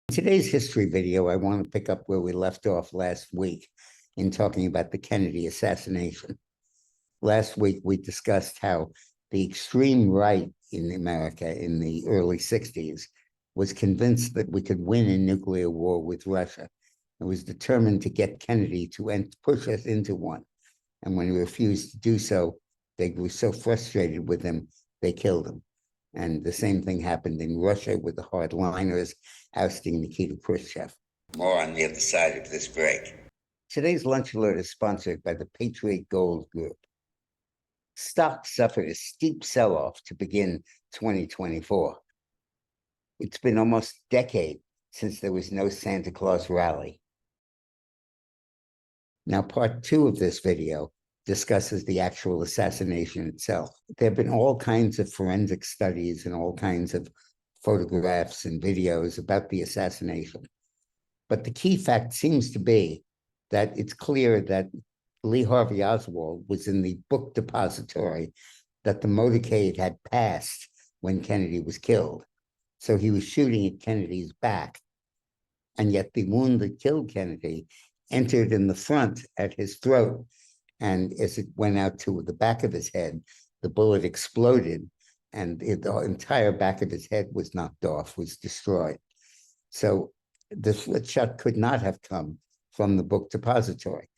In today's history video, I want to pick up where we left off last week in talking about the Kennedy assassination. Last week, we discussed how the extreme right in America in the early 60s was convinced that we could win a nuclear war with Russia and was determined to get Kennedy to push us into one. And when he refused to do so, they were so frustrated with him, they killed him. And the same thing happened in Russia with the hardliners ousting Nikita Khrushchev. More on the other side of this break. Today's Lunch Alert is sponsored by the Patriot Gold Group. Stocks suffered a steep sell-off to begin 2024. It's been almost a decade since there was no Santa Claus rally. Now, part 2 of this video discusses the actual assassination itself. There have been all kinds of forensic studies and all kinds of photographs and videos about the assassination. But the key fact seems to be that it's clear that Lee Harvey Oswald was in the book depository that the motorcade had passed when Kennedy was killed. So he was shooting at Kennedy's back. And yet the wound that killed Kennedy entered in the front at his throat. And as it went out to the back of his head, the bullet exploded and the entire back of his head was knocked off, was destroyed. So the split shot could not have come from the book depository.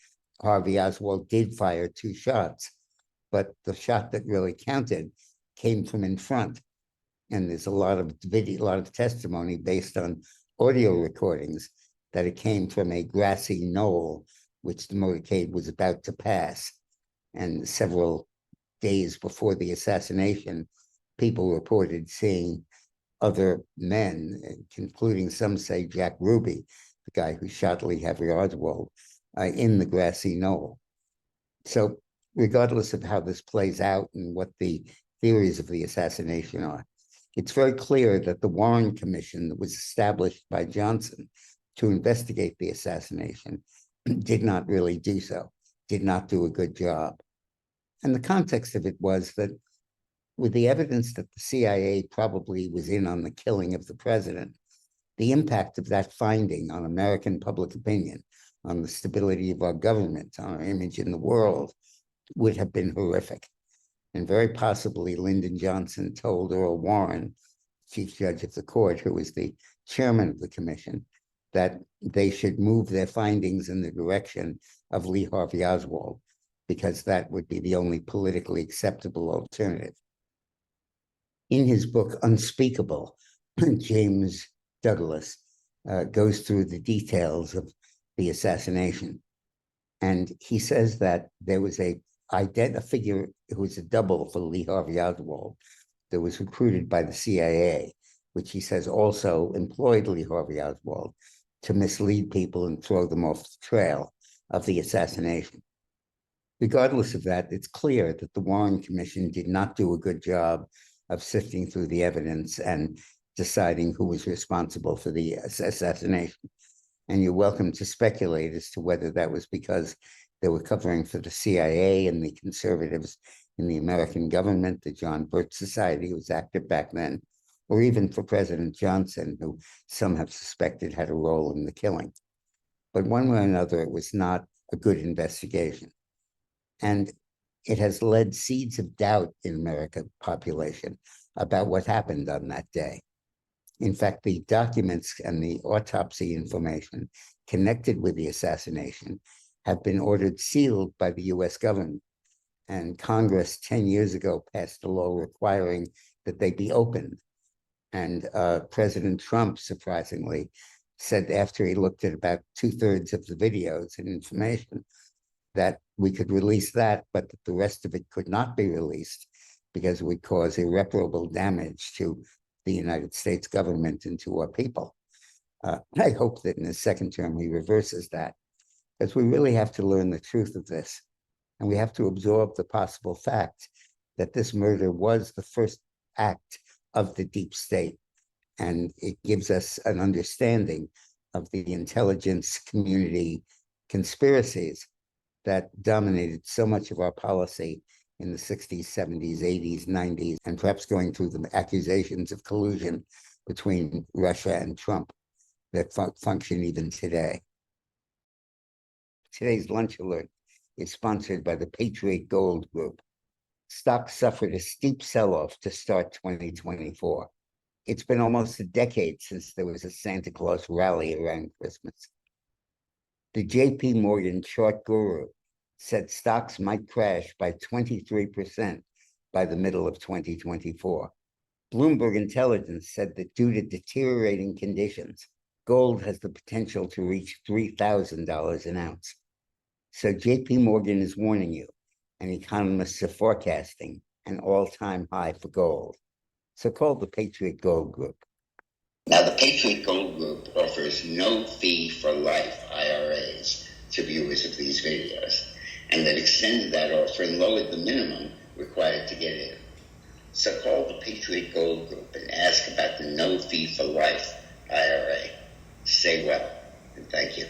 Harvey Oswald did fire 2 shots, but the shot that really counted came from in front. And there's a lot of video, a lot of testimony based on audio recordings that it came from a grassy knoll, which the motorcade was about to pass. And several days before the assassination, people reported seeing other men, including some say Jack Ruby, the guy who shot Lee Harvey Oswald, in the grassy knoll. So regardless of how this plays out and what the theories of the assassination are, it's very clear that the Warren Commission that was established by Johnson to investigate the assassination did not really do so, did not do a good job. And the context of it was that with the evidence that the CIA probably was in on the killing of the president, the impact of that finding on American public opinion, on the stability of our government, on our image in the world, would have been horrific. And very possibly Lyndon Johnson told Earl Warren, Chief Judge of the court, who was the chairman of the commission, that they should move their findings in the direction of Lee Harvey Oswald, because that would be the only politically acceptable alternative. In his book, Unspeakable, James Douglas goes through the details of the assassination. And he says that there was a figure who was a double for Lee Harvey Oswald that was recruited by the CIA, which he says also employed Lee Harvey Oswald to mislead people and throw them off the trail of the assassination. Regardless of that, it's clear that the Warren Commission did not do a good job of sifting through the evidence and deciding who was responsible for the assassination. And you're welcome to speculate as to whether that was because they were covering for the CIA and the conservatives in the American government, the John Birch Society, who was active back then, or even for President Johnson, who some have suspected had a role in the killing. But one way or another, it was not a good investigation. And it has led seeds of doubt in American population about what happened on that day. In fact, the documents and the autopsy information connected with the assassination have been ordered sealed by the US government. And Congress 10 years ago passed a law requiring that they be opened. And President Trump, surprisingly, said after he looked at about 2/3 of the videos and information that we could release that, but that the rest of it could not be released because it would cause irreparable damage to the United States government and to our people. I hope that in his second term he reverses that, because we really have to learn the truth of this. And we have to absorb the possible fact that this murder was the first act of the deep state. And it gives us an understanding of the intelligence community conspiracies that dominated so much of our policy in the 60s, 70s, 80s, 90s, and perhaps going through the accusations of collusion between Russia and Trump. that function even today. Today's lunch alert is sponsored by the Patriot Gold Group. Stocks suffered a steep sell-off to start 2024. It's been almost a decade since there was a Santa Claus rally around Christmas. The JP Morgan chart guru said stocks might crash by 23% by the middle of 2024. Bloomberg Intelligence said that due to deteriorating conditions, gold has the potential to reach $3,000 an ounce. So JP Morgan is warning you, and economists are forecasting an all-time high for gold. So call the Patriot Gold Group. Now, the Patriot Gold Group offers no fee for life IRAs to viewers of these videos, and that extended that offer and lowered the minimum required to get in. So call the Patriot Gold Group and ask about the no fee for life IRA. Stay well, and thank you.